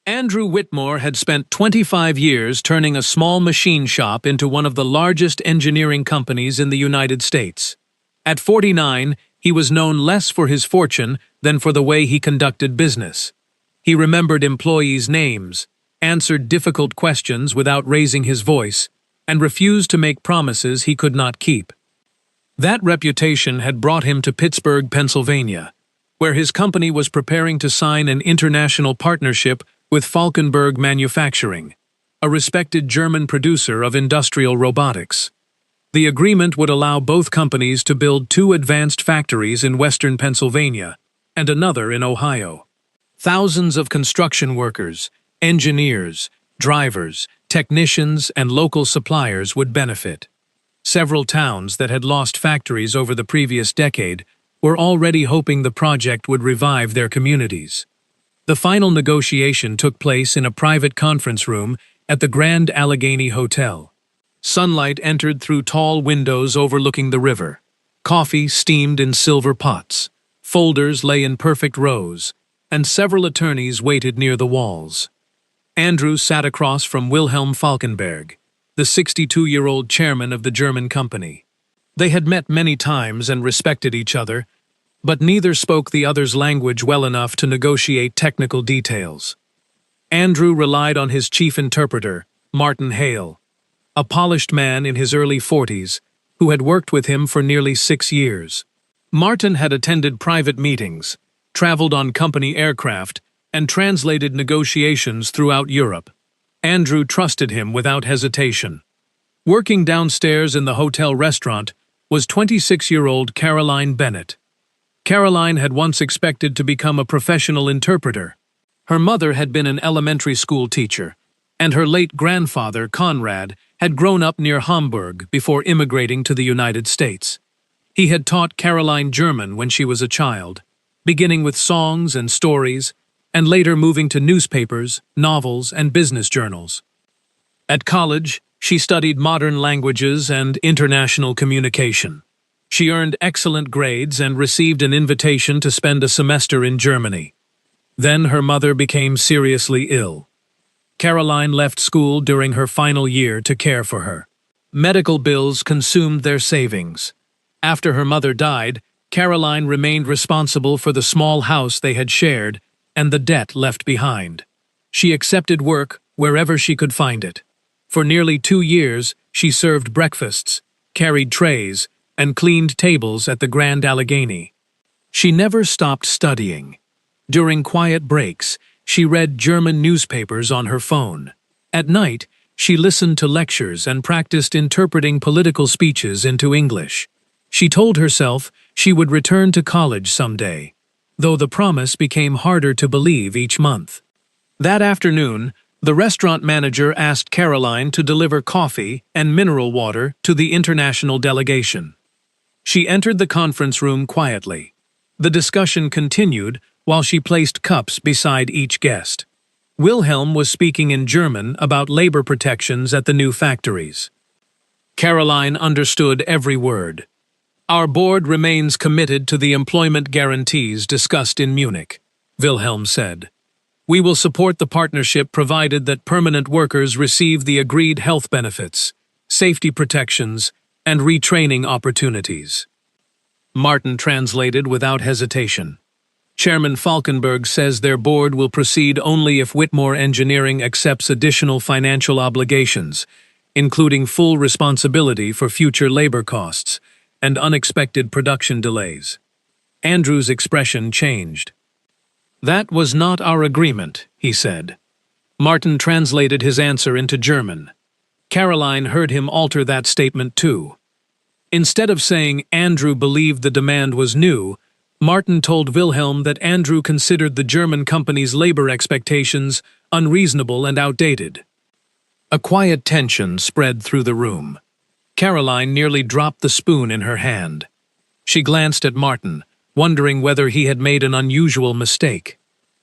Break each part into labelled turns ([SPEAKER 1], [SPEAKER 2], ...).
[SPEAKER 1] Andrew Whitmore had spent 25 years turning a small machine shop into one of the largest engineering companies in the United States. At 49, he was known less for his fortune than for the way he conducted business. He remembered employees' names, answered difficult questions without raising his voice, and refused to make promises he could not keep. That reputation had brought him to Pittsburgh, Pennsylvania, where his company was preparing to sign an international partnership with Falkenberg Manufacturing, a respected German producer of industrial robotics. The agreement would allow both companies to build 2 advanced factories in western Pennsylvania and another in Ohio. Thousands of construction workers, engineers, drivers, technicians, and local suppliers would benefit. Several towns that had lost factories over the previous decade were already hoping the project would revive their communities. The final negotiation took place in a private conference room at the Grand Allegheny Hotel. Sunlight entered through tall windows overlooking the river. Coffee steamed in silver pots. Folders lay in perfect rows, and several attorneys waited near the walls. Andrew sat across from Wilhelm Falkenberg, the 62-year-old chairman of the German company. They had met many times and respected each other, but neither spoke the other's language well enough to negotiate technical details. Andrew relied on his chief interpreter, Martin Hale, a polished man in his early 40s, who had worked with him for nearly 6 years. Martin had attended private meetings, traveled on company aircraft, and translated negotiations throughout Europe. Andrew trusted him without hesitation. Working downstairs in the hotel restaurant was 26-year-old Caroline Bennett. Caroline had once expected to become a professional interpreter. Her mother had been an elementary school teacher, and her late grandfather, Conrad, had grown up near Hamburg before immigrating to the United States. He had taught Caroline German when she was a child, beginning with songs and stories, and later moving to newspapers, novels, and business journals. At college, she studied modern languages and international communication. She earned excellent grades and received an invitation to spend a semester in Germany. Then her mother became seriously ill. Caroline left school during her final year to care for her. Medical bills consumed their savings. After her mother died, Caroline remained responsible for the small house they had shared and the debt left behind. She accepted work wherever she could find it. For nearly 2 years, she served breakfasts, carried trays, and cleaned tables at the Grand Allegheny. She never stopped studying. During quiet breaks, she read German newspapers on her phone. At night, she listened to lectures and practiced interpreting political speeches into English. She told herself she would return to college someday, though the promise became harder to believe each month. That afternoon, the restaurant manager asked Caroline to deliver coffee and mineral water to the international delegation. She entered the conference room quietly. The discussion continued while she placed cups beside each guest. Wilhelm was speaking in German about labor protections at the new factories. Caroline understood every word. "Our board remains committed to the employment guarantees discussed in Munich," Wilhelm said. "We will support the partnership provided that permanent workers receive the agreed health benefits, safety protections, and retraining opportunities." Martin translated without hesitation. "Chairman Falkenberg says their board will proceed only if Whitmore Engineering accepts additional financial obligations, including full responsibility for future labor costs and unexpected production delays." Andrew's expression changed. "That was not our agreement," he said. Martin translated his answer into German. Caroline heard him alter that statement too. Instead of saying Andrew believed the demand was new, Martin told Wilhelm that Andrew considered the German company's labor expectations unreasonable and outdated. A quiet tension spread through the room. Caroline nearly dropped the spoon in her hand. She glanced at Martin, wondering whether he had made an unusual mistake.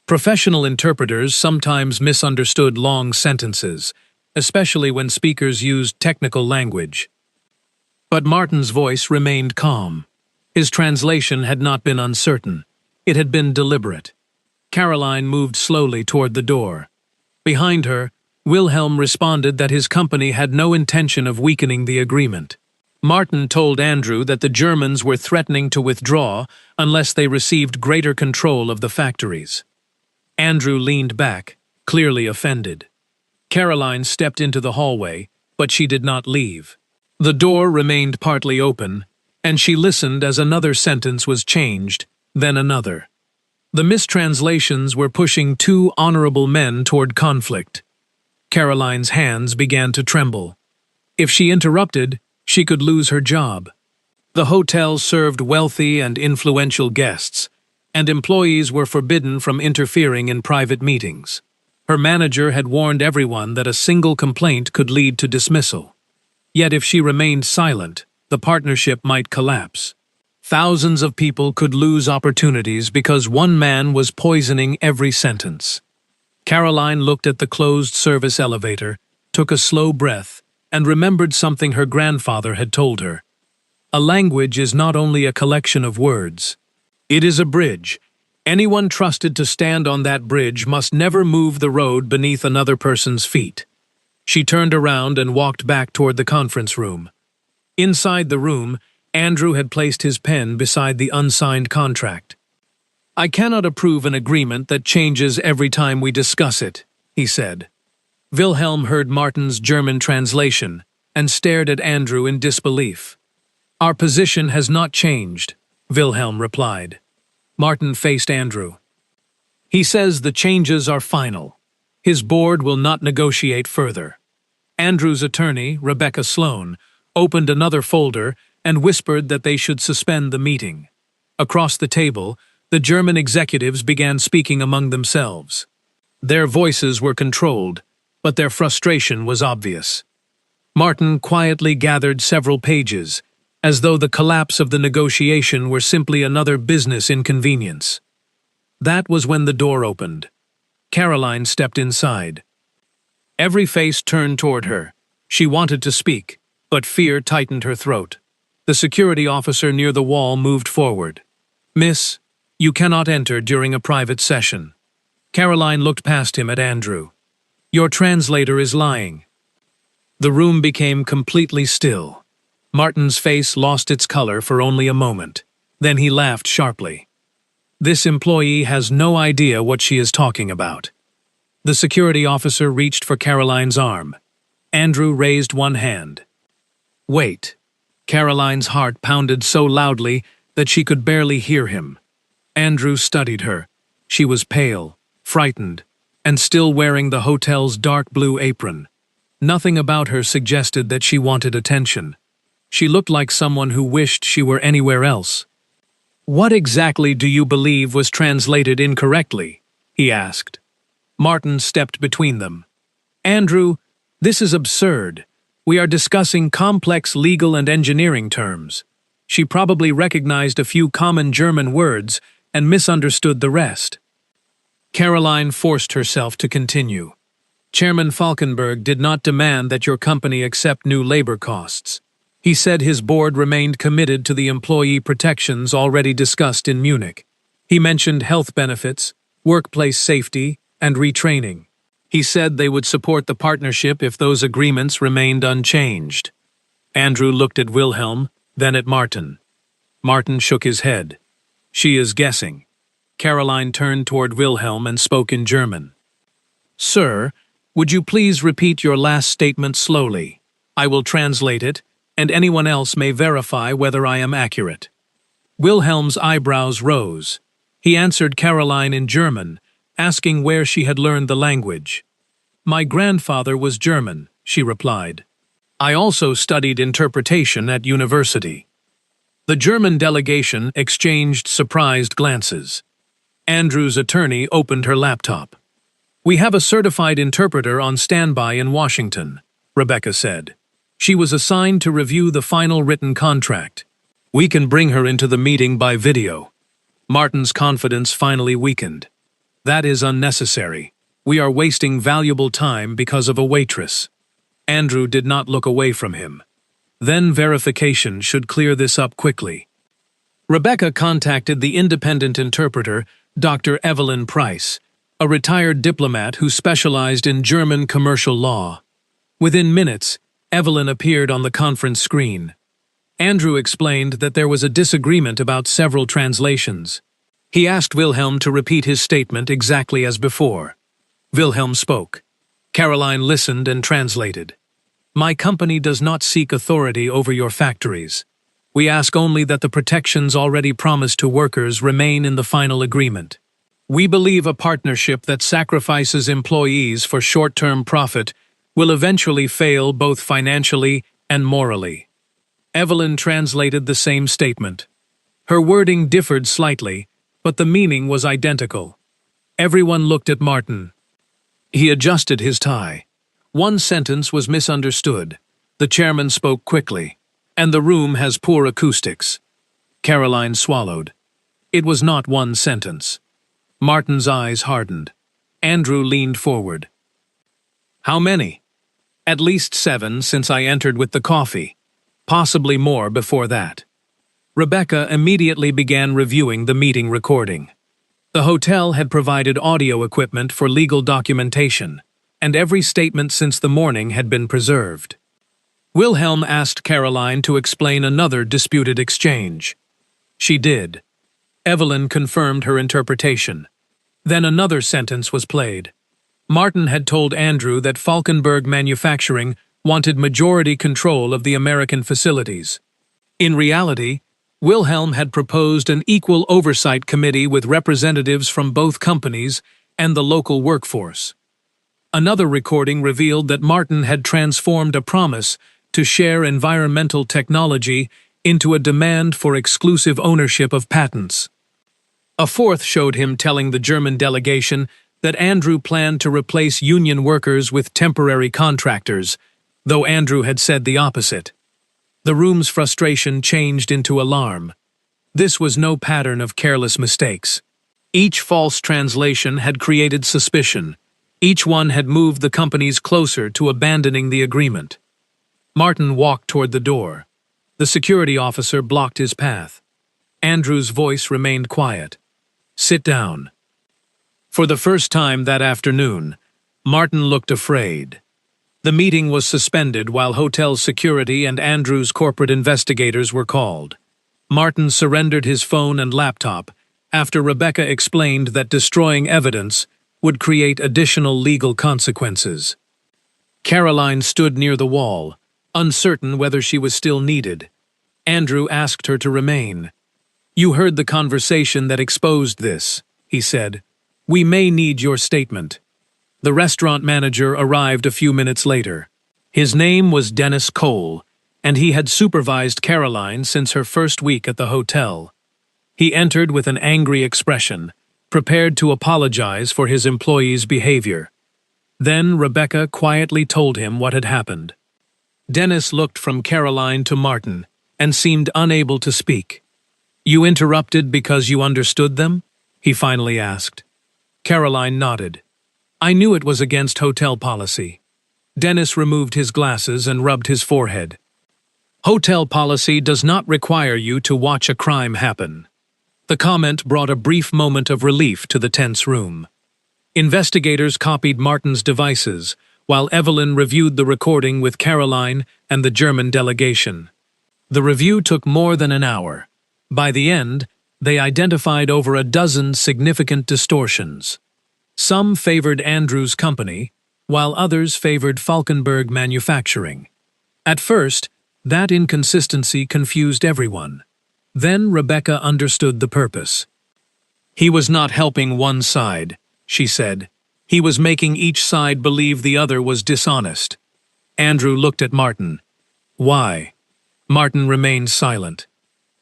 [SPEAKER 1] Professional interpreters sometimes misunderstood long sentences, especially when speakers used technical language. But Martin's voice remained calm. His translation had not been uncertain. It had been deliberate. Caroline moved slowly toward the door. Behind her, Wilhelm responded that his company had no intention of weakening the agreement. Martin told Andrew that the Germans were threatening to withdraw unless they received greater control of the factories. Andrew leaned back, clearly offended. Caroline stepped into the hallway, but she did not leave. The door remained partly open, and she listened as another sentence was changed, then another. The mistranslations were pushing two honorable men toward conflict. Caroline's hands began to tremble. If she interrupted, she could lose her job. The hotel served wealthy and influential guests, and employees were forbidden from interfering in private meetings. Her manager had warned everyone that a single complaint could lead to dismissal. Yet if she remained silent, the partnership might collapse. Thousands of people could lose opportunities because one man was poisoning every sentence. Caroline looked at the closed-service elevator, took a slow breath, and remembered something her grandfather had told her. A language is not only a collection of words. It is a bridge. Anyone trusted to stand on that bridge must never move the road beneath another person's feet. She turned around and walked back toward the conference room. Inside the room, Andrew had placed his pen beside the unsigned contract. "I cannot approve an agreement that changes every time we discuss it," he said. Wilhelm heard Martin's German translation and stared at Andrew in disbelief. "Our position has not changed," Wilhelm replied. Martin faced Andrew. "He says the changes are final. His board will not negotiate further." Andrew's attorney, Rebecca Sloan, opened another folder and whispered that they should suspend the meeting. Across the table, the German executives began speaking among themselves. Their voices were controlled, but their frustration was obvious. Martin quietly gathered several pages, as though the collapse of the negotiation were simply another business inconvenience. That was when the door opened. Caroline stepped inside. Every face turned toward her. She wanted to speak, but fear tightened her throat. The security officer near the wall moved forward. "Miss, you cannot enter during a private session." Caroline looked past him at Andrew. "Your translator is lying." The room became completely still. Martin's face lost its color for only a moment. Then he laughed sharply. "This employee has no idea what she is talking about." The security officer reached for Caroline's arm. Andrew raised one hand. "Wait." Caroline's heart pounded so loudly that she could barely hear him. Andrew studied her. She was pale, frightened, and still wearing the hotel's dark blue apron. Nothing about her suggested that she wanted attention. She looked like someone who wished she were anywhere else. "What exactly do you believe was translated incorrectly?" he asked. Martin stepped between them. "Andrew, this is absurd. We are discussing complex legal and engineering terms. She probably recognized a few common German words and misunderstood the rest." Caroline forced herself to continue. "Chairman Falkenberg did not demand that your company accept new labor costs. He said his board remained committed to the employee protections already discussed in Munich. He mentioned health benefits, workplace safety, and retraining. He said they would support the partnership if those agreements remained unchanged." Andrew looked at Wilhelm, then at Martin. Martin shook his head. "She is guessing." Caroline turned toward Wilhelm and spoke in German. "Sir, would you please repeat your last statement slowly? I will translate it, and anyone else may verify whether I am accurate." Wilhelm's eyebrows rose. He answered Caroline in German, asking where she had learned the language. "My grandfather was German," she replied. "I also studied interpretation at university." The German delegation exchanged surprised glances. Andrew's attorney opened her laptop. "We have a certified interpreter on standby in Washington," Rebecca said. "She was assigned to review the final written contract. We can bring her into the meeting by video." Martin's confidence finally weakened. "That is unnecessary. We are wasting valuable time because of a waitress." Andrew did not look away from him. Then verification should clear this up quickly. Rebecca contacted the independent interpreter, Dr. Evelyn Price, a retired diplomat who specialized in German commercial law. Within minutes, Evelyn appeared on the conference screen. Andrew explained that there was a disagreement about several translations. He asked Wilhelm to repeat his statement exactly as before. Wilhelm spoke. Caroline listened and translated. "My company does not seek authority over your factories. We ask only that the protections already promised to workers remain in the final agreement. We believe a partnership that sacrifices employees for short-term profit will eventually fail both financially and morally." Evelyn translated the same statement. Her wording differed slightly, but the meaning was identical. Everyone looked at Martin. He adjusted his tie. One sentence was misunderstood. The chairman spoke quickly. "And the room has poor acoustics." Caroline swallowed. It was not one sentence. Martin's eyes hardened. Andrew leaned forward. "How many?" "At least 7 since I entered with the coffee. Possibly more before that." Rebecca immediately began reviewing the meeting recording. The hotel had provided audio equipment for legal documentation, and every statement since the morning had been preserved. Wilhelm asked Caroline to explain another disputed exchange. She did. Evelyn confirmed her interpretation. Then another sentence was played. Martin had told Andrew that Falkenberg Manufacturing wanted majority control of the American facilities. In reality, Wilhelm had proposed an equal oversight committee with representatives from both companies and the local workforce. Another recording revealed that Martin had transformed a promise to share environmental technology into a demand for exclusive ownership of patents. A fourth showed him telling the German delegation that Andrew planned to replace union workers with temporary contractors, though Andrew had said the opposite. The room's frustration changed into alarm. This was no pattern of careless mistakes. Each false translation had created suspicion. Each one had moved the companies closer to abandoning the agreement. Martin walked toward the door. The security officer blocked his path. Andrew's voice remained quiet. "Sit down." For the first time that afternoon, Martin looked afraid. The meeting was suspended while hotel security and Andrew's corporate investigators were called. Martin surrendered his phone and laptop after Rebecca explained that destroying evidence would create additional legal consequences. Caroline stood near the wall, uncertain whether she was still needed. Andrew asked her to remain. "You heard the conversation that exposed this," he said. "We may need your statement." The restaurant manager arrived a few minutes later. His name was Dennis Cole, and he had supervised Caroline since her first week at the hotel. He entered with an angry expression, prepared to apologize for his employee's behavior. Then Rebecca quietly told him what had happened. Dennis looked from Caroline to Martin and seemed unable to speak. "You interrupted because you understood them?" he finally asked. Caroline nodded. "I knew it was against hotel policy." Dennis removed his glasses and rubbed his forehead. "Hotel policy does not require you to watch a crime happen." The comment brought a brief moment of relief to the tense room. Investigators copied Martin's devices, while Evelyn reviewed the recording with Caroline and the German delegation. The review took more than an hour. By the end, they identified over a dozen significant distortions. Some favored Andrew's company, while others favored Falkenberg Manufacturing. At first, that inconsistency confused everyone. Then Rebecca understood the purpose. "He was not helping one side," she said. "He was making each side believe the other was dishonest." Andrew looked at Martin. "Why?" Martin remained silent.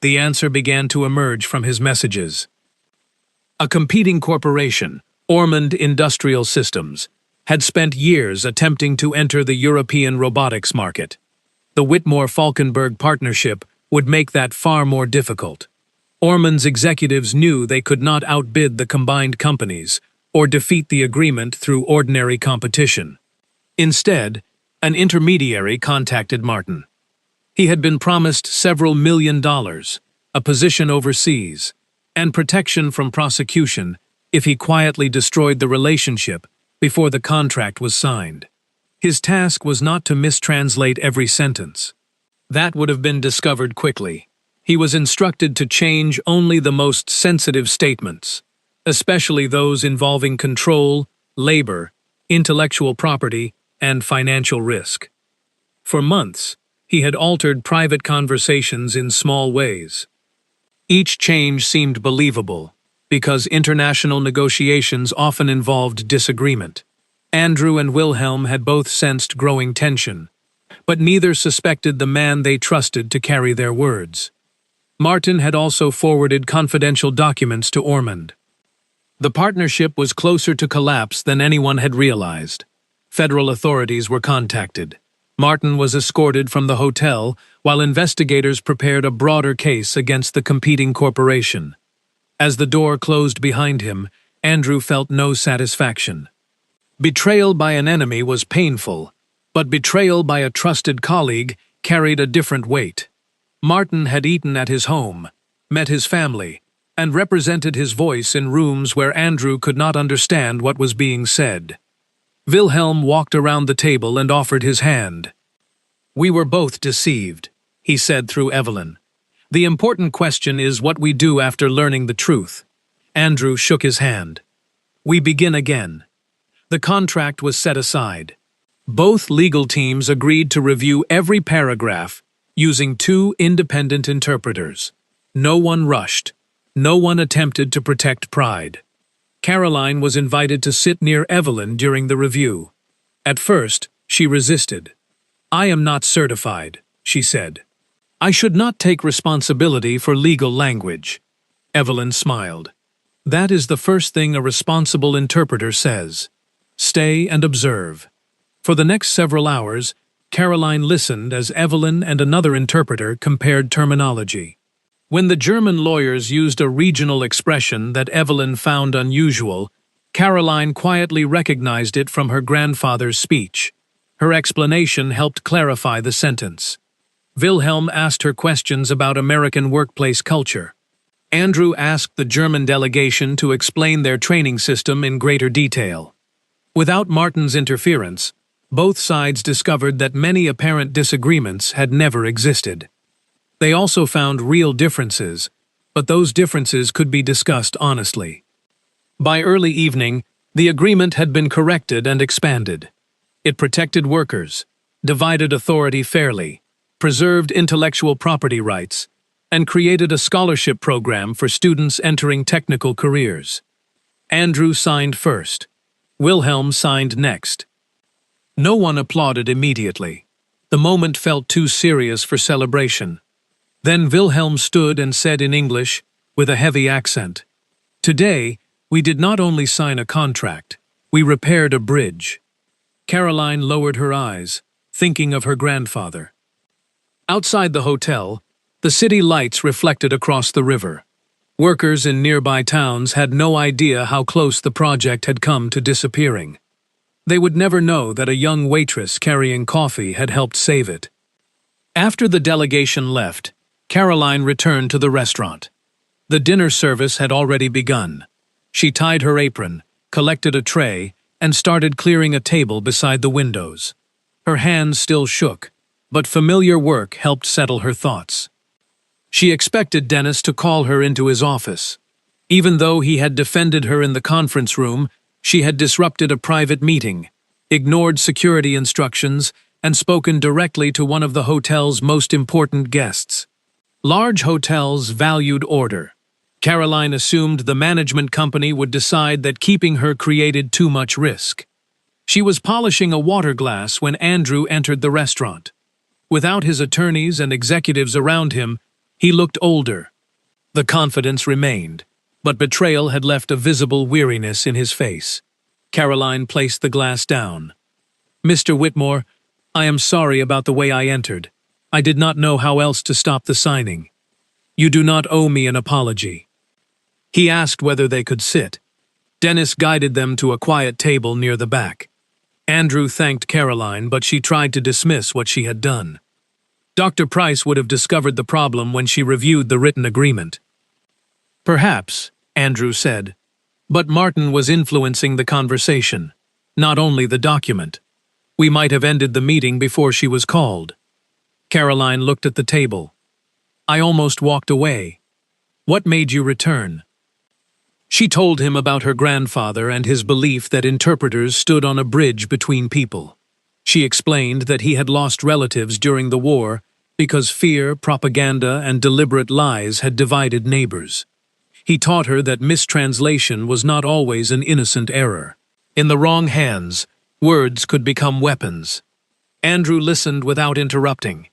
[SPEAKER 1] The answer began to emerge from his messages. A competing corporation, Ormond Industrial Systems, had spent years attempting to enter the European robotics market. The Whitmore-Falkenberg partnership would make that far more difficult. Ormond's executives knew they could not outbid the combined companies or defeat the agreement through ordinary competition. Instead, an intermediary contacted Martin. He had been promised several $1 million, a position overseas, and protection from prosecution if he quietly destroyed the relationship before the contract was signed. His task was not to mistranslate every sentence. That would have been discovered quickly. He was instructed to change only the most sensitive statements, especially those involving control, labor, intellectual property, and financial risk. For months, he had altered private conversations in small ways. Each change seemed believable, because international negotiations often involved disagreement. Andrew and Wilhelm had both sensed growing tension, but neither suspected the man they trusted to carry their words. Martin had also forwarded confidential documents to Ormond. The partnership was closer to collapse than anyone had realized. Federal authorities were contacted. Martin was escorted from the hotel while investigators prepared a broader case against the competing corporation. As the door closed behind him, Andrew felt no satisfaction. Betrayal by an enemy was painful, but betrayal by a trusted colleague carried a different weight. Martin had eaten at his home, met his family, and represented his voice in rooms where Andrew could not understand what was being said. Wilhelm walked around the table and offered his hand. "We were both deceived," he said through Evelyn. "The important question is what we do after learning the truth." Andrew shook his hand. "We begin again." The contract was set aside. Both legal teams agreed to review every paragraph using 2 independent interpreters. No one rushed. No one attempted to protect pride. Caroline was invited to sit near Evelyn during the review. At first, she resisted. "I am not certified," she said. "I should not take responsibility for legal language." Evelyn smiled. "That is the first thing a responsible interpreter says. Stay and observe." For the next several hours, Caroline listened as Evelyn and another interpreter compared terminology. When the German lawyers used a regional expression that Evelyn found unusual, Caroline quietly recognized it from her grandfather's speech. Her explanation helped clarify the sentence. Wilhelm asked her questions about American workplace culture. Andrew asked the German delegation to explain their training system in greater detail. Without Martin's interference, both sides discovered that many apparent disagreements had never existed. They also found real differences, but those differences could be discussed honestly. By early evening, the agreement had been corrected and expanded. It protected workers, divided authority fairly, preserved intellectual property rights, and created a scholarship program for students entering technical careers. Andrew signed first. Wilhelm signed next. No one applauded immediately. The moment felt too serious for celebration. Then Wilhelm stood and said in English, with a heavy accent, "Today, we did not only sign a contract, we repaired a bridge." Caroline lowered her eyes, thinking of her grandfather. Outside the hotel, the city lights reflected across the river. Workers in nearby towns had no idea how close the project had come to disappearing. They would never know that a young waitress carrying coffee had helped save it. After the delegation left, Caroline returned to the restaurant. The dinner service had already begun. She tied her apron, collected a tray, and started clearing a table beside the windows. Her hands still shook, but familiar work helped settle her thoughts. She expected Dennis to call her into his office. Even though he had defended her in the conference room, she had disrupted a private meeting, ignored security instructions, and spoken directly to one of the hotel's most important guests. Large hotels valued order. Caroline assumed the management company would decide that keeping her created too much risk. She was polishing a water glass when Andrew entered the restaurant. Without his attorneys and executives around him, he looked older. The confidence remained, but betrayal had left a visible weariness in his face. Caroline placed the glass down. "Mr. Whitmore, I am sorry about the way I entered. I did not know how else to stop the signing. You do not owe me an apology." He asked whether they could sit. Dennis guided them to a quiet table near the back. Andrew thanked Caroline, but she tried to dismiss what she had done. Dr. Price would have discovered the problem when she reviewed the written agreement. "Perhaps," Andrew said, But Martin was influencing the conversation, not only the document. We might have ended the meeting before she was called. Caroline looked at the table. I almost walked away. What made you return? She told him about her grandfather and his belief that interpreters stood on a bridge between people. She explained that he had lost relatives during the war because fear, propaganda, and deliberate lies had divided neighbors. He taught her that mistranslation was not always an innocent error. In the wrong hands, words could become weapons. Andrew listened without interrupting.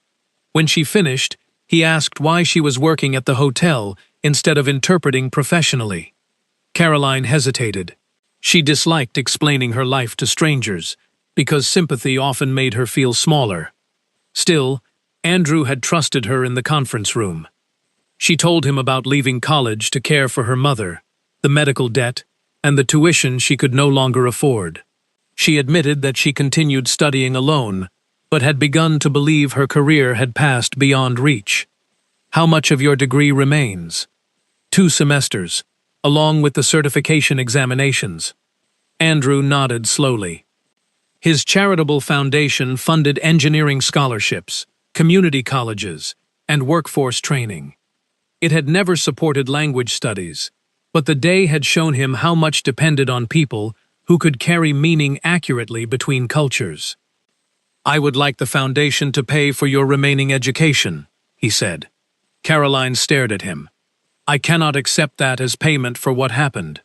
[SPEAKER 1] When she finished, he asked why she was working at the hotel instead of interpreting professionally. Caroline hesitated. She disliked explaining her life to strangers, because sympathy often made her feel smaller. Still, Andrew had trusted her in the conference room. She told him about leaving college to care for her mother, the medical debt, and the tuition she could no longer afford. She admitted that she continued studying alone, but had begun to believe her career had passed beyond reach. How much of your degree remains? 2 semesters, along with the certification examinations. Andrew nodded slowly. His charitable foundation funded engineering scholarships, community colleges, and workforce training. It had never supported language studies, but the day had shown him how much depended on people who could carry meaning accurately between cultures. I would like the foundation to pay for your remaining education, he said. Caroline stared at him. I cannot accept that as payment for what happened.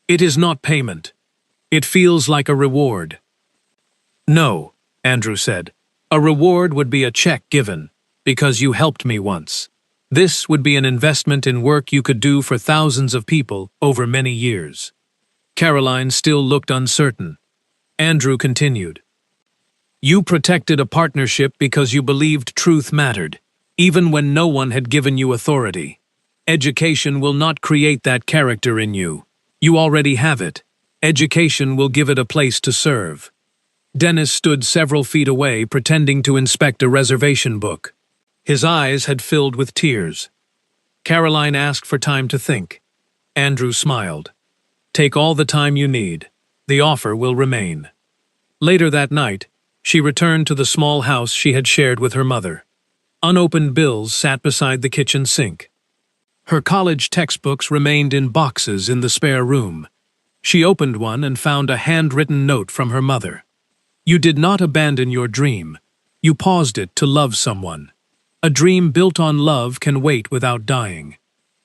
[SPEAKER 1] It is not payment. It feels like a reward. No, Andrew said. A reward would be a check given, because you helped me once. This would be an investment in work you could do for thousands of people over many years. Caroline still looked uncertain. Andrew continued. You protected a partnership because you believed truth mattered, even when no one had given you authority. Education will not create that character in you. You already have it. Education will give it a place to serve. Dennis stood several feet away, pretending to inspect a reservation book. His eyes had filled with tears. Caroline asked for time to think. Andrew smiled. Take all the time you need. The offer will remain. Later that night, she returned to the small house she had shared with her mother. Unopened bills sat beside the kitchen sink. Her college textbooks remained in boxes in the spare room. She opened one and found a handwritten note from her mother. You did not abandon your dream. You paused it to love someone. A dream built on love can wait without dying.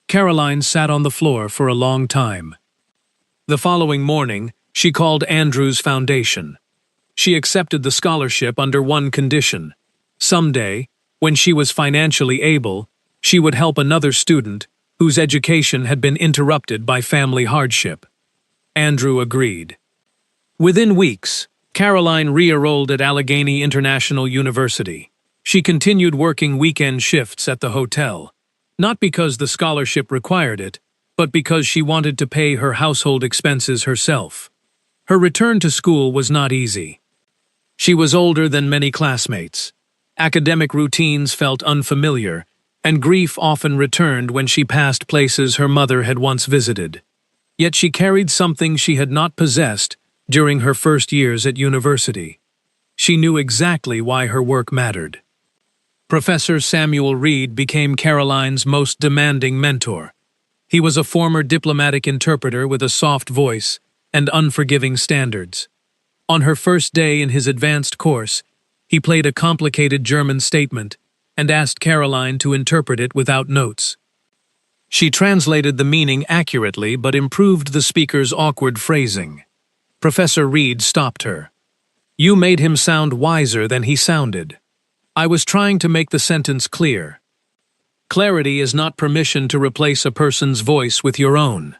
[SPEAKER 1] Caroline sat on the floor for a long time. The following morning, she called Andrew's foundation. She accepted the scholarship under one condition. Someday, when she was financially able, she would help another student whose education had been interrupted by family hardship. Andrew agreed. Within weeks, Caroline re-enrolled at Allegheny International University. She continued working weekend shifts at the hotel, not because the scholarship required it, but because she wanted to pay her household expenses herself. Her return to school was not easy. She was older than many classmates. Academic routines felt unfamiliar, and grief often returned when she passed places her mother had once visited. Yet she carried something she had not possessed during her first years at university. She knew exactly why her work mattered. Professor Samuel Reed became Caroline's most demanding mentor. He was a former diplomatic interpreter with a soft voice and unforgiving standards. On her first day in his advanced course, he played a complicated German statement and asked Caroline to interpret it without notes. She translated the meaning accurately but improved the speaker's awkward phrasing. Professor Reed stopped her. You made him sound wiser than he sounded. I was trying to make the sentence clear. Clarity is not permission to replace a person's voice with your own.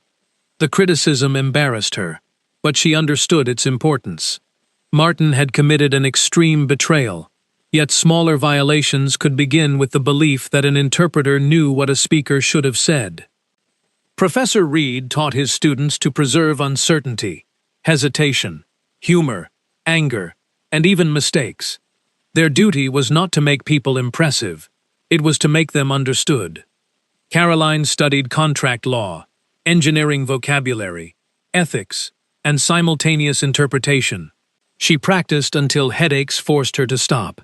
[SPEAKER 1] The criticism embarrassed her, but she understood its importance. Martin had committed an extreme betrayal, yet smaller violations could begin with the belief that an interpreter knew what a speaker should have said. Professor Reed taught his students to preserve uncertainty, hesitation, humor, anger, and even mistakes. Their duty was not to make people impressive, it was to make them understood. Caroline studied contract law, engineering vocabulary, ethics, and simultaneous interpretation. She practiced until headaches forced her to stop.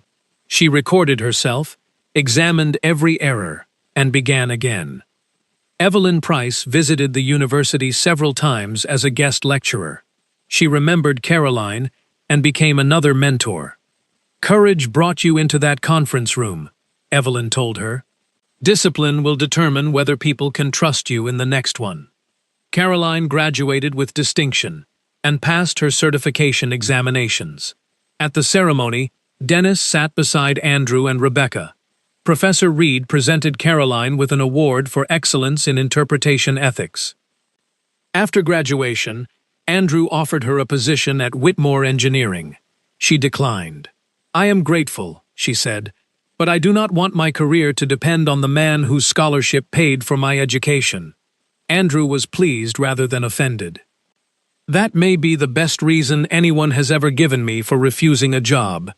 [SPEAKER 1] She recorded herself, examined every error, and began again. Evelyn Price visited the university several times as a guest lecturer. She remembered Caroline and became another mentor. "Courage brought you into that conference room," Evelyn told her. "Discipline will determine whether people can trust you in the next one." Caroline graduated with distinction and passed her certification examinations. At the ceremony, Dennis sat beside Andrew and Rebecca. Professor Reed presented Caroline with an award for excellence in interpretation ethics. After graduation, Andrew offered her a position at Whitmore Engineering. She declined. "I am grateful," she said, "but I do not want my career to depend on the man whose scholarship paid for my education." Andrew was pleased rather than offended. "That may be the best reason anyone has ever given me for refusing a job."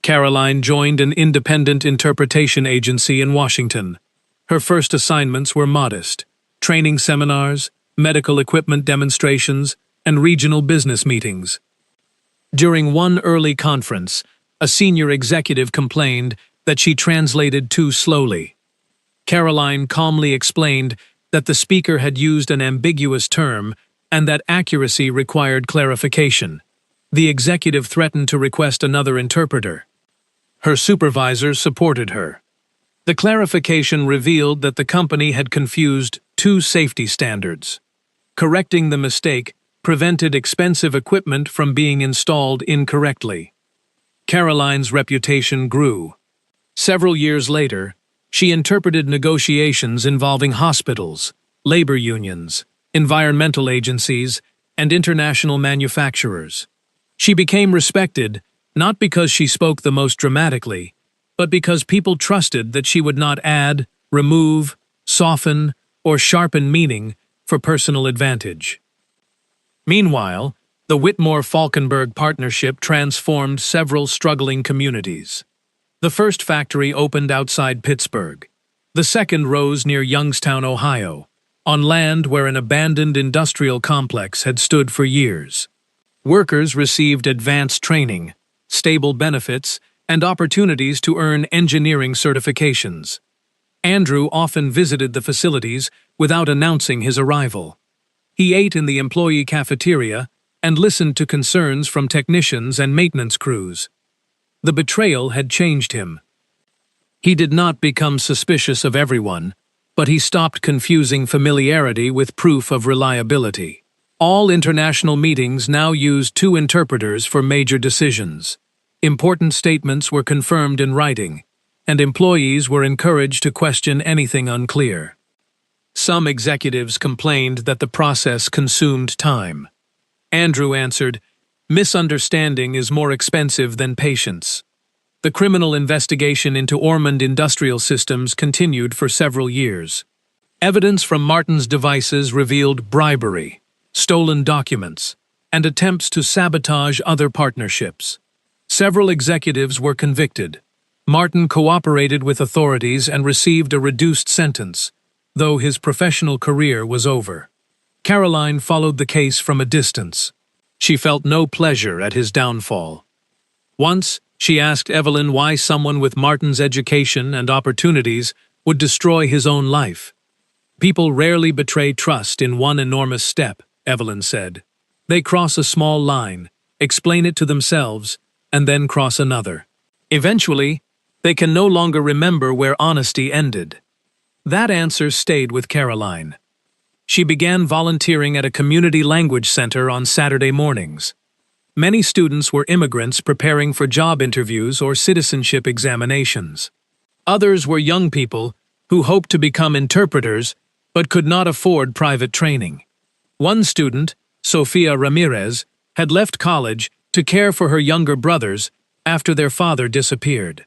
[SPEAKER 1] Caroline joined an independent interpretation agency in Washington. Her first assignments were modest: training seminars, medical equipment demonstrations, and regional business meetings. During one early conference, a senior executive complained that she translated too slowly. Caroline calmly explained that the speaker had used an ambiguous term and that accuracy required clarification. The executive threatened to request another interpreter. Her supervisor supported her. The clarification revealed that the company had confused two safety standards. Correcting the mistake prevented expensive equipment from being installed incorrectly. Caroline's reputation grew. Several years later, she interpreted negotiations involving hospitals, labor unions, environmental agencies, and international manufacturers. She became respected not because she spoke the most dramatically, but because people trusted that she would not add, remove, soften, or sharpen meaning for personal advantage. Meanwhile, the Whitmore-Falkenberg partnership transformed several struggling communities. The first factory opened outside Pittsburgh. The second rose near Youngstown, Ohio, on land where an abandoned industrial complex had stood for years. Workers received advanced training, stable benefits, and opportunities to earn engineering certifications. Andrew often visited the facilities without announcing his arrival. He ate in the employee cafeteria and listened to concerns from technicians and maintenance crews. The betrayal had changed him. He did not become suspicious of everyone, but he stopped confusing familiarity with proof of reliability. All international meetings now used two interpreters for major decisions. Important statements were confirmed in writing, and employees were encouraged to question anything unclear. Some executives complained that the process consumed time. Andrew answered, "Misunderstanding is more expensive than patience." The criminal investigation into Ormond Industrial Systems continued for several years. Evidence from Martin's devices revealed bribery, stolen documents, and attempts to sabotage other partnerships. Several executives were convicted. Martin cooperated with authorities and received a reduced sentence, though his professional career was over. Caroline followed the case from a distance. She felt no pleasure at his downfall. Once, she asked Evelyn why someone with Martin's education and opportunities would destroy his own life. "People rarely betray trust in one enormous step," Evelyn said. "They cross a small line, explain it to themselves, and then cross another. Eventually, they can no longer remember where honesty ended." That answer stayed with Caroline. She began volunteering at a community language center on Saturday mornings. Many students were immigrants preparing for job interviews or citizenship examinations. Others were young people who hoped to become interpreters but could not afford private training. One student, Sofia Ramirez, had left college to care for her younger brothers after their father disappeared.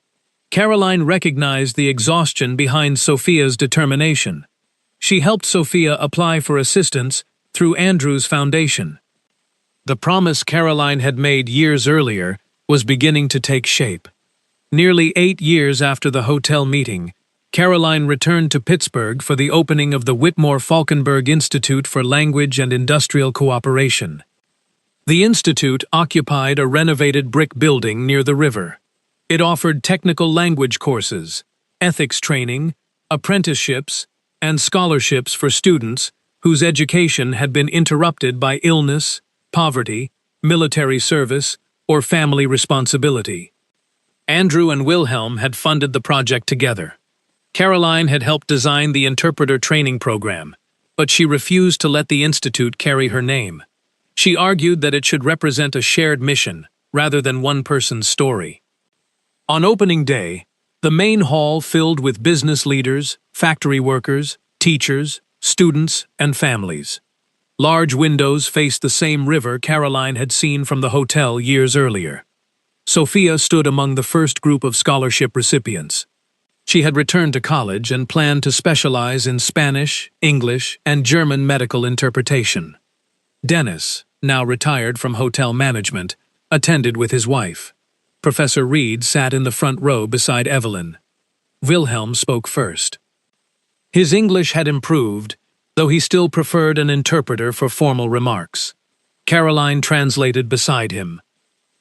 [SPEAKER 1] Caroline recognized the exhaustion behind Sofia's determination. She helped Sofia apply for assistance through Andrew's foundation. The promise Caroline had made years earlier was beginning to take shape. Nearly 8 years after the hotel meeting, Caroline returned to Pittsburgh for the opening of the Whitmore-Falkenberg Institute for Language and Industrial Cooperation. The institute occupied a renovated brick building near the river. It offered technical language courses, ethics training, apprenticeships, and scholarships for students whose education had been interrupted by illness, poverty, military service, or family responsibility. Andrew and Wilhelm had funded the project together. Caroline had helped design the interpreter training program, but she refused to let the institute carry her name. She argued that it should represent a shared mission, rather than one person's story. On opening day, the main hall filled with business leaders, factory workers, teachers, students, and families. Large windows faced the same river Caroline had seen from the hotel years earlier. Sophia stood among the first group of scholarship recipients. She had returned to college and planned to specialize in Spanish, English, and German medical interpretation. Dennis, now retired from hotel management, attended with his wife. Professor Reed sat in the front row beside Evelyn. Wilhelm spoke first. His English had improved, though he still preferred an interpreter for formal remarks. Caroline translated beside him.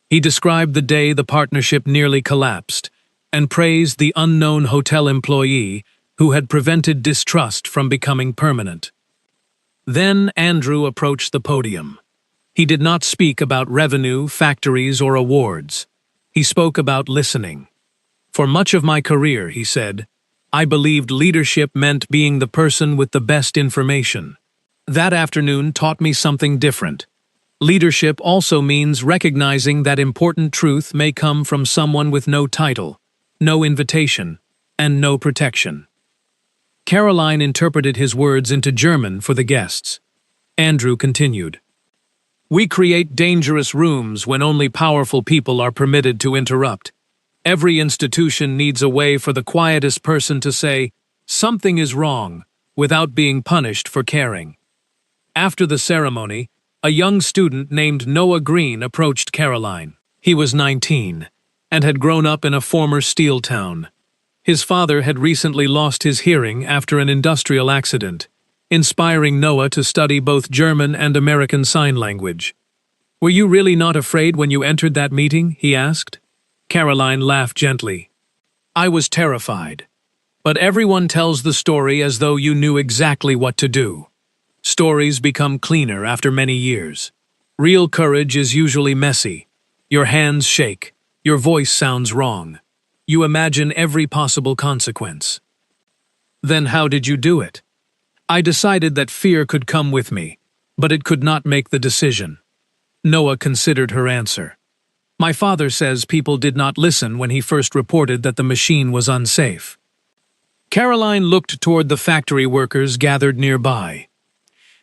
[SPEAKER 1] He described the day the partnership nearly collapsed and praised the unknown hotel employee who had prevented distrust from becoming permanent. Then Andrew approached the podium. He did not speak about revenue, factories, or awards. He spoke about listening. For much of my career, he said, I believed leadership meant being the person with the best information. That afternoon taught me something different. Leadership also means recognizing that important truth may come from someone with no title, no invitation, and no protection. Caroline interpreted his words into German for the guests. Andrew continued. We create dangerous rooms when only powerful people are permitted to interrupt. Every institution needs a way for the quietest person to say, something is wrong, without being punished for caring. After the ceremony, a young student named Noah Green approached Caroline. He was 19 and had grown up in a former steel town. His father had recently lost his hearing after an industrial accident, inspiring Noah to study both German and American Sign Language. Were you really not afraid when you entered that meeting? He asked. Caroline laughed gently. I was terrified. But everyone tells the story as though you knew exactly what to do. Stories become cleaner after many years. Real courage is usually messy. Your hands shake. Your voice sounds wrong. You imagine every possible consequence. Then how did you do it? I decided that fear could come with me, but it could not make the decision. Noah considered her answer. My father says people did not listen when he first reported that the machine was unsafe. Caroline looked toward the factory workers gathered nearby.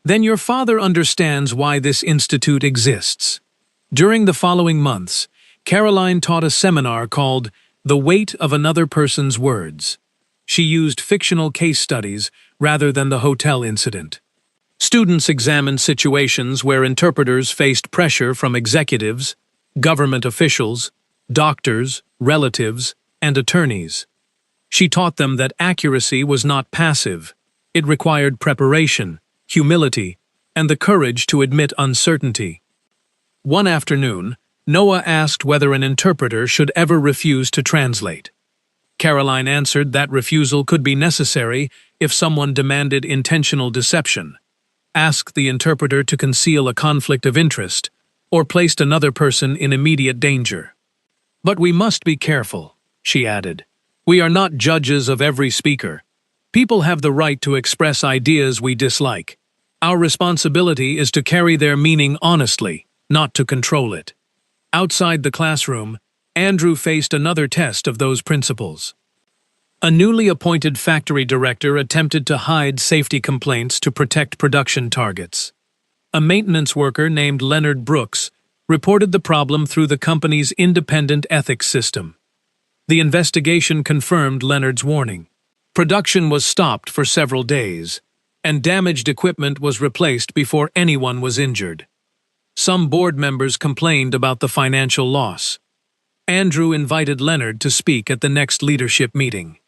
[SPEAKER 1] Then your father understands why this institute exists. During the following months, Caroline taught a seminar called The Weight of Another Person's Words. She used fictional case studies rather than the hotel incident. Students examined situations where interpreters faced pressure from executives, government officials, doctors, relatives, and attorneys. She taught them that accuracy was not passive. It required preparation, humility, and the courage to admit uncertainty. One afternoon, Noah asked whether an interpreter should ever refuse to translate. Caroline answered that refusal could be necessary if someone demanded intentional deception, asked the interpreter to conceal a conflict of interest, or placed another person in immediate danger. But we must be careful, she added. We are not judges of every speaker. People have the right to express ideas we dislike. Our responsibility is to carry their meaning honestly, not to control it. Outside the classroom, Andrew faced another test of those principles. A newly appointed factory director attempted to hide safety complaints to protect production targets. A maintenance worker named Leonard Brooks reported the problem through the company's independent ethics system. The investigation confirmed Leonard's warning. Production was stopped for several days, and damaged equipment was replaced before anyone was injured. Some board members complained about the financial loss. Andrew invited Leonard to speak at the next leadership meeting.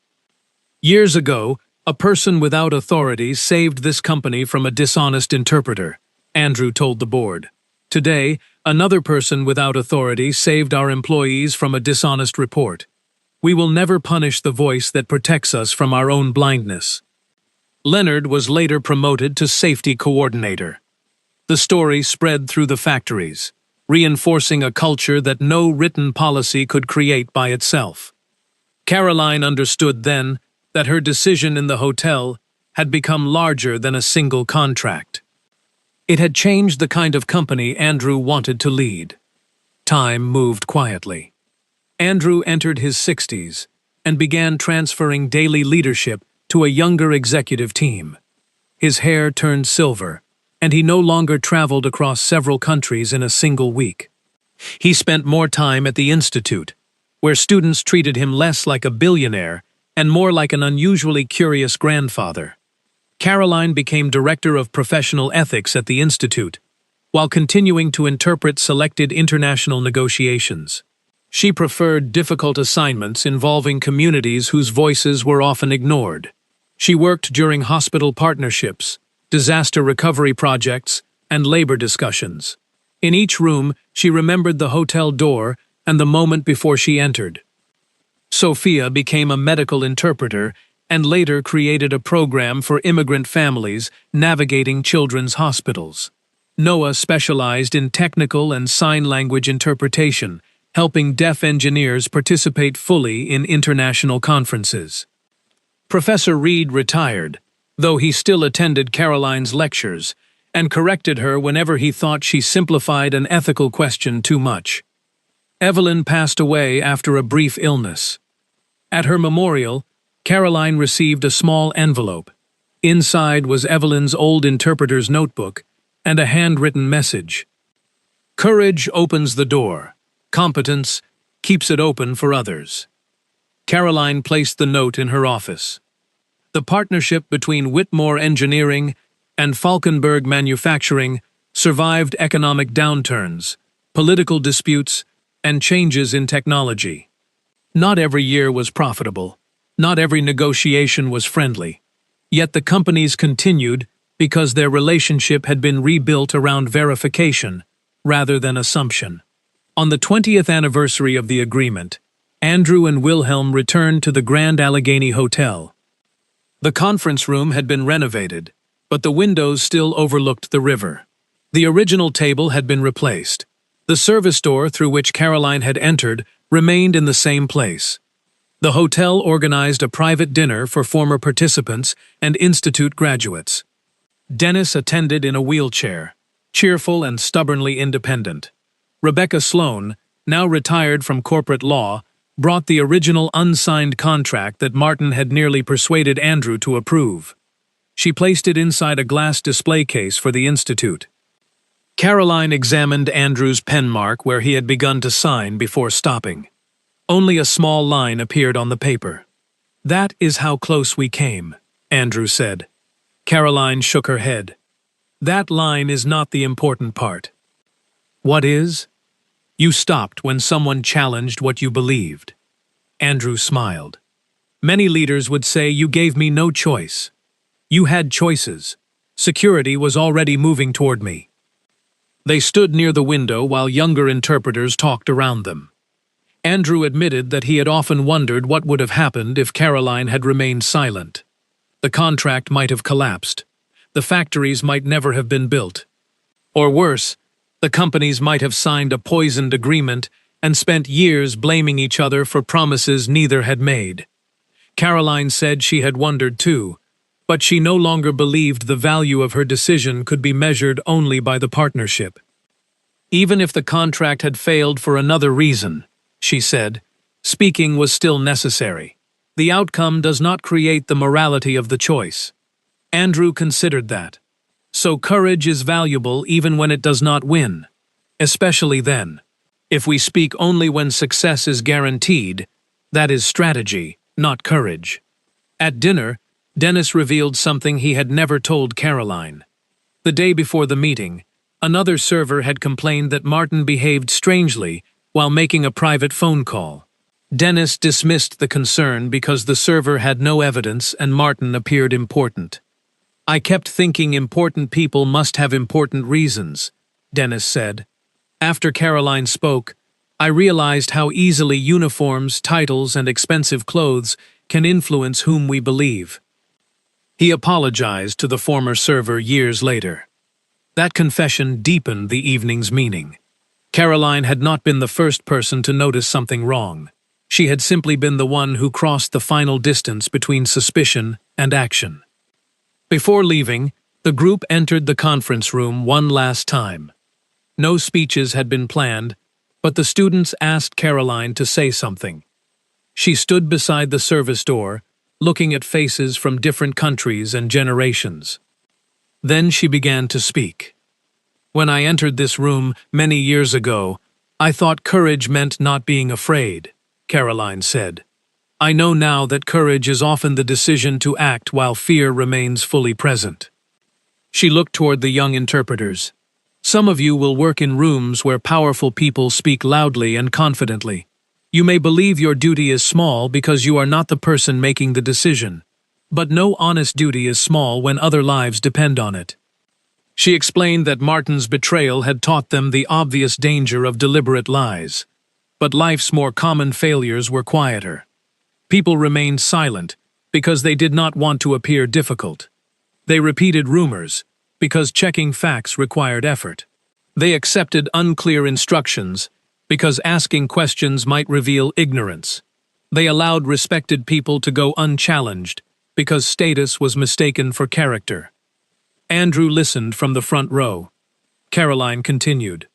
[SPEAKER 1] Years ago, a person without authority saved this company from a dishonest interpreter, Andrew told the board. Today, another person without authority saved our employees from a dishonest report. We will never punish the voice that protects us from our own blindness. Leonard was later promoted to safety coordinator. The story spread through the factories, reinforcing a culture that no written policy could create by itself. Caroline understood then that her decision in the hotel had become larger than a single contract. It had changed the kind of company Andrew wanted to lead. Time moved quietly. Andrew entered his 60s and began transferring daily leadership to a younger executive team. His hair turned silver, and he no longer traveled across several countries in a single week. He spent more time at the Institute, where students treated him less like a billionaire and more like an unusually curious grandfather. Caroline became director of professional ethics at the Institute, while continuing to interpret selected international negotiations. She preferred difficult assignments involving communities whose voices were often ignored. She worked during hospital partnerships, disaster recovery projects, and labor discussions. In each room, she remembered the hotel door and the moment before she entered. Sophia became a medical interpreter and later created a program for immigrant families navigating children's hospitals. Noah specialized in technical and sign language interpretation, helping deaf engineers participate fully in international conferences. Professor Reed retired, though he still attended Caroline's lectures, and corrected her whenever he thought she simplified an ethical question too much. Evelyn passed away after a brief illness. At her memorial, Caroline received a small envelope. Inside was Evelyn's old interpreter's notebook and a handwritten message. Courage opens the door. Competence keeps it open for others. Caroline placed the note in her office. The partnership between Whitmore Engineering and Falkenberg Manufacturing survived economic downturns, political disputes, and changes in technology. Not every year was profitable. Not every negotiation was friendly. Yet the companies continued because their relationship had been rebuilt around verification rather than assumption. On the 20th anniversary of the agreement, Andrew and Wilhelm returned to the Grand Allegheny Hotel. The conference room had been renovated, but the windows still overlooked the river. The original table had been replaced. The service door through which Caroline had entered remained in the same place. The hotel organized a private dinner for former participants and institute graduates. Dennis attended in a wheelchair, cheerful and stubbornly independent. Rebecca Sloan, now retired from corporate law, brought the original unsigned contract that Martin had nearly persuaded Andrew to approve. She placed it inside a glass display case for the institute. Caroline examined Andrew's pen mark where he had begun to sign before stopping. Only a small line appeared on the paper. "That is how close we came," Andrew said. Caroline shook her head. "That line is not the important part." "What is?" "You stopped when someone challenged what you believed." Andrew smiled. "Many leaders would say you gave me no choice. You had choices. Security was already moving toward me." They stood near the window while younger interpreters talked around them. Andrew admitted that he had often wondered what would have happened if Caroline had remained silent. The contract might have collapsed. The factories might never have been built. Or worse, the companies might have signed a poisoned agreement and spent years blaming each other for promises neither had made. Caroline said she had wondered too, but she no longer believed the value of her decision could be measured only by the partnership. Even if the contract had failed for another reason, she said, speaking was still necessary. The outcome does not create the morality of the choice. Andrew considered that. So courage is valuable even when it does not win. Especially then. If we speak only when success is guaranteed, that is strategy, not courage. At dinner, Dennis revealed something he had never told Caroline. The day before the meeting, another server had complained that Martin behaved strangely while making a private phone call. Dennis dismissed the concern because the server had no evidence and Martin appeared important. "I kept thinking important people must have important reasons," Dennis said. After Caroline spoke, I realized how easily uniforms, titles, and expensive clothes can influence whom we believe. He apologized to the former server years later. That confession deepened the evening's meaning. Caroline had not been the first person to notice something wrong. She had simply been the one who crossed the final distance between suspicion and action. Before leaving, the group entered the conference room one last time. No speeches had been planned, but the students asked Caroline to say something. She stood beside the service door, looking at faces from different countries and generations. Then she began to speak. "When I entered this room many years ago, I thought courage meant not being afraid," Caroline said. "I know now that courage is often the decision to act while fear remains fully present." She looked toward the young interpreters. "Some of you will work in rooms where powerful people speak loudly and confidently. You may believe your duty is small because you are not the person making the decision. But no honest duty is small when other lives depend on it." She explained that Martin's betrayal had taught them the obvious danger of deliberate lies. But life's more common failures were quieter. People remained silent because they did not want to appear difficult. They repeated rumors because checking facts required effort. They accepted unclear instructions because asking questions might reveal ignorance. They allowed respected people to go unchallenged because status was mistaken for character. Andrew listened from the front row. Caroline continued.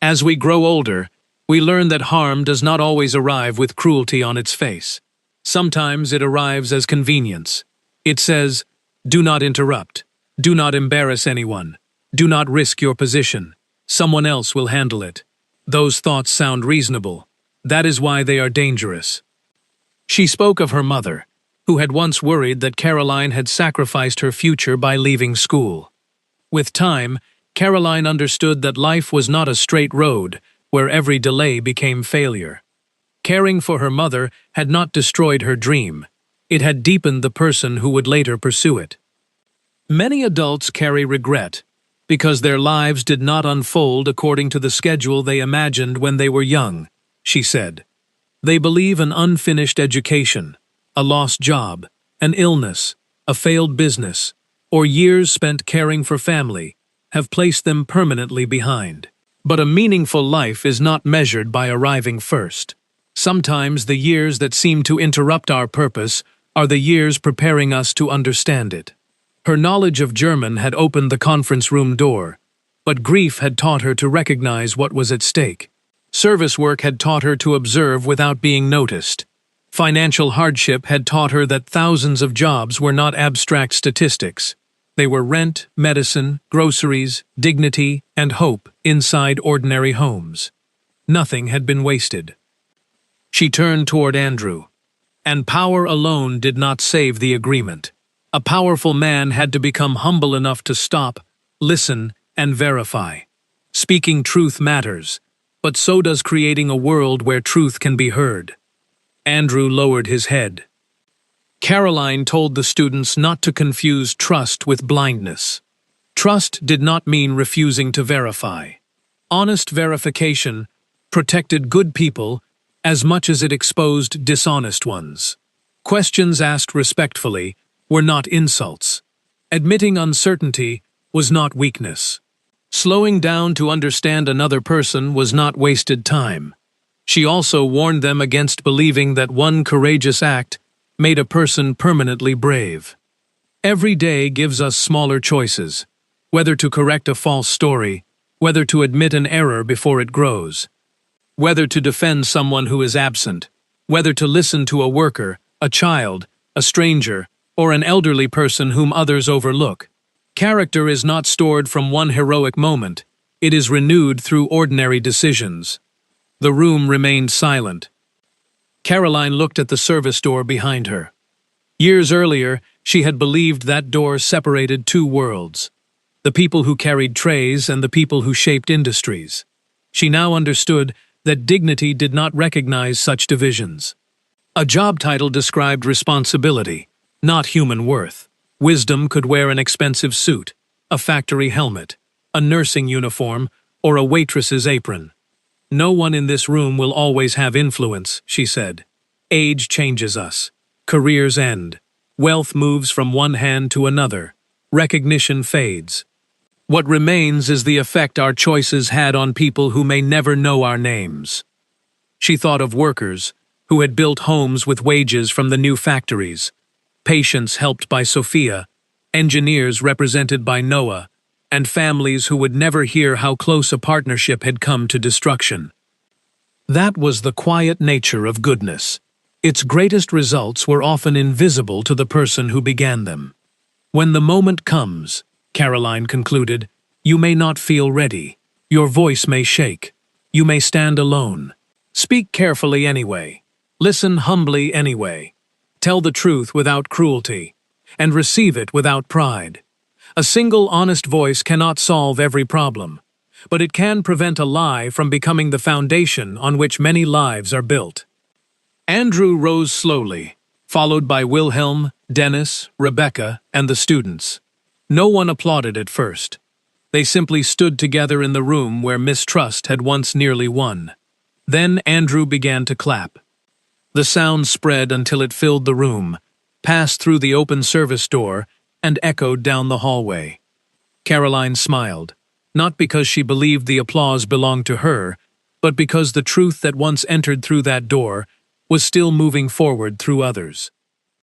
[SPEAKER 1] "As we grow older, we learn that harm does not always arrive with cruelty on its face. Sometimes it arrives as convenience. It says, 'Do not interrupt. Do not embarrass anyone. Do not risk your position. Someone else will handle it.' Those thoughts sound reasonable. That is why they are dangerous." She spoke of her mother, who had once worried that Caroline had sacrificed her future by leaving school. With time, Caroline understood that life was not a straight road where every delay became failure. Caring for her mother had not destroyed her dream. It had deepened the person who would later pursue it. Many adults carry regret because their lives did not unfold according to the schedule they imagined when they were young, she said. They believe an unfinished education, a lost job, an illness, a failed business, or years spent caring for family have placed them permanently behind. But a meaningful life is not measured by arriving first. Sometimes the years that seem to interrupt our purpose are the years preparing us to understand it. Her knowledge of German had opened the conference room door, but grief had taught her to recognize what was at stake. Service work had taught her to observe without being noticed. Financial hardship had taught her that thousands of jobs were not abstract statistics. They were rent, medicine, groceries, dignity, and hope inside ordinary homes. Nothing had been wasted. She turned toward Andrew. And power alone did not save the agreement. A powerful man had to become humble enough to stop, listen, and verify. Speaking truth matters, but so does creating a world where truth can be heard. Andrew lowered his head. Caroline told the students not to confuse trust with blindness. Trust did not mean refusing to verify. Honest verification protected good people as much as it exposed dishonest ones. Questions asked respectfully were not insults. Admitting uncertainty was not weakness. Slowing down to understand another person was not wasted time. She also warned them against believing that one courageous act made a person permanently brave. Every day gives us smaller choices, whether to correct a false story, whether to admit an error before it grows, whether to defend someone who is absent, whether to listen to a worker, a child, a stranger, or an elderly person whom others overlook. Character is not stored from one heroic moment, it is renewed through ordinary decisions. The room remained silent. Caroline looked at the service door behind her. Years earlier, she had believed that door separated two worlds, the people who carried trays and the people who shaped industries. She now understood that dignity did not recognize such divisions. A job title described responsibility, not human worth. Wisdom could wear an expensive suit, a factory helmet, a nursing uniform, or a waitress's apron. No one in this room will always have influence, she said. Age changes us. Careers end. Wealth moves from one hand to another. Recognition fades. What remains is the effect our choices had on people who may never know our names. She thought of workers who had built homes with wages from the new factories, patients helped by Sophia, engineers represented by Noah, and families who would never hear how close a partnership had come to destruction. That was the quiet nature of goodness. Its greatest results were often invisible to the person who began them. When the moment comes, Caroline concluded, you may not feel ready. Your voice may shake. You may stand alone. Speak carefully anyway. Listen humbly anyway. Tell the truth without cruelty, and receive it without pride. A single honest voice cannot solve every problem, but it can prevent a lie from becoming the foundation on which many lives are built. Andrew rose slowly, followed by Wilhelm, Dennis, Rebecca, and the students. No one applauded at first. They simply stood together in the room where mistrust had once nearly won. Then Andrew began to clap. The sound spread until it filled the room, passed through the open service door, and echoed down the hallway. Caroline smiled, not because she believed the applause belonged to her, but because the truth that once entered through that door was still moving forward through others.